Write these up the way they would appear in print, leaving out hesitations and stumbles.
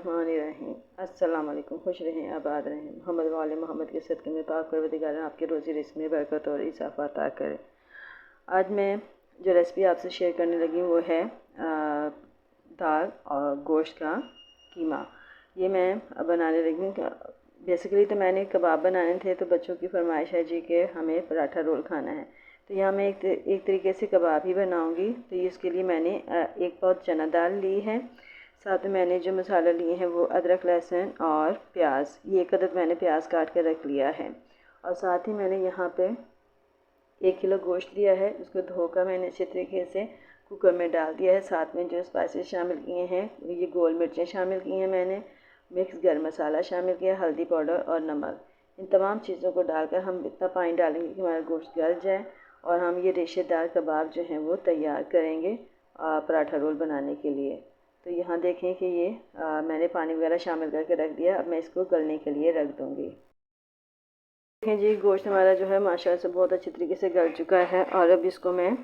बिस्मिल्लाहिर्रहमानिर्रहीम। अस्सलाम वालेकुम। खुश रहें, आबाद रहें। मोहम्मद वाले मोहम्मद के सदक़े में पाक परवरदिगार आपकी रोज़ी रिज़्क़ में बरकत और इज़ाफ़ा अता करे। आज मैं जो रेसिपी आपसे शेयर करने लगी हूँ वो है दाल और गोश्त का कीमा। ये मैं बनाने लगी हूँ। बेसिकली तो मैंने कबाब बनाने थे, तो बच्चों की फरमाइश है जी कि हमें पराठा रोल खाना है, तो यहाँ मैं एक तरीके से कबाब ही बनाऊँगी। तो इसके लिए मैंने एक पाव चना दाल ली है। साथ में मैंने जो मसाला लिए हैं वो अदरक, लहसुन और प्याज, ये एक अदद मैंने प्याज काट के रख लिया है। और साथ ही मैंने यहाँ पे 1 किलो गोश्त लिया है, उसको धोकर मैंने अच्छे तरीके से कुकर में डाल दिया है। साथ में जो स्पाइसेस शामिल किए हैं, ये गोल मिर्चें शामिल की हैं मैंने, मिक्स गर्म मसाला शामिल किया, हल्दी पाउडर और नमक। इन तमाम चीज़ों को डालकर हम इतना पानी डालेंगे कि हमारा गोश्त गल जाए और हम ये रेशेदार कबाब जो हैं वो तैयार करेंगे पराठा रोल बनाने के लिए। तो यहाँ देखें कि ये मैंने पानी वगैरह शामिल करके रख दिया। अब मैं इसको गलने के लिए रख दूँगी। देखें जी, गोश्त हमारा जो है माशाल्लाह से बहुत अच्छे तरीके से गल चुका है। और अब इसको मैं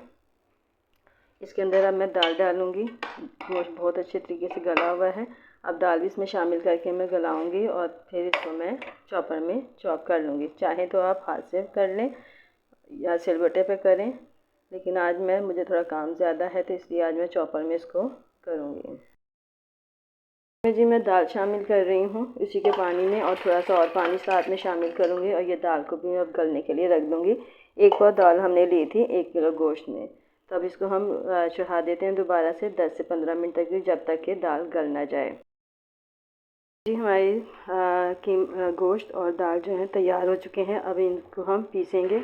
इसके अंदर अब मैं दाल डालूँगी। गोश्त बहुत अच्छे तरीके से गला हुआ है। अब दाल भी इसमें शामिल करके मैं गलाऊँगी और फिर इसको मैं चॉपर में चॉप कर लूँगी। चाहे तो आप हाथ से कर लें या सिलबट्टे पे करें, लेकिन आज मुझे थोड़ा काम ज़्यादा है, तो इसलिए आज मैं चॉपर में इसको करूँगी। जी मैं दाल शामिल कर रही हूँ इसी के पानी में, और थोड़ा सा और पानी साथ में शामिल करूँगी और ये दाल को भी अब गलने के लिए रख दूँगी। एक पाव दाल हमने ली थी 1 किलो गोश्त में। तो अब इसको हम चढ़ा देते हैं दोबारा से 10 से 15 मिनट तक, जब तक कि दाल गल ना जाए। जी हमारी गोश्त और दाल जो है तैयार हो चुके हैं। अब इनको हम पीसेंगे।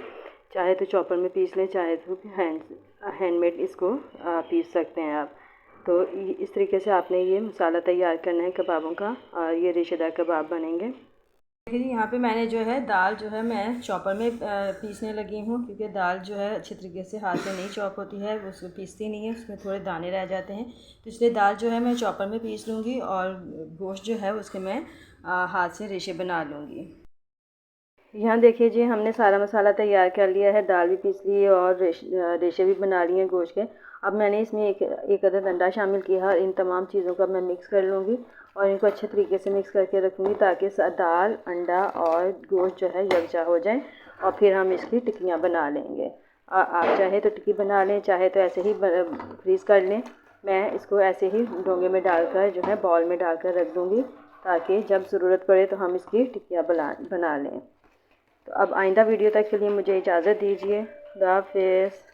चाहे तो चॉपर में पीस लें, चाहे तो हैंडमेड इसको पीस सकते हैं आप। तो इस तरीके से आपने ये मसाला तैयार करना है कबाबों का, और ये रेशेदार कबाब बनेंगे। देखिए यहाँ पे मैंने जो है दाल जो है मैं चॉपर में पीसने लगी हूँ, क्योंकि दाल जो है अच्छे तरीके से हाथ से नहीं चॉप होती है, वो उसको पीसती नहीं है, उसमें थोड़े दाने रह जाते हैं। तो इसलिए दाल जो है मैं चॉपर में पीस लूँगी और गोश्त जो है उसके मैं हाथ से रेशे बना लूँगी। यहाँ देखिए जी, हमने सारा मसाला तैयार कर लिया है, दाल भी पीस ली है और रेशे भी बना लिए हैं गोश्त के। अब मैंने इसमें एक अदद अंडा शामिल किया है और इन तमाम चीज़ों को मैं मिक्स कर लूँगी और इनको अच्छे तरीके से मिक्स करके रखूँगी, ताकि दाल, अंडा और गोश्त जो है यकजा हो जाए। और फिर हम इसकी टिक्कियाँ बना लेंगे। आप चाहे तो टिक्की बना लें, चाहे तो ऐसे ही फ्रीज़ कर लें। मैं इसको ऐसे ही डोंगे में डालकर जो है बॉल में डालकर रख दूँगी, ताकि जब ज़रूरत पड़े तो हम इसकी टिक्कियाँ बना लें। तो अब आइंदा वीडियो तक के लिए मुझे इजाज़त दीजिए। खुदा हाफ़िज़।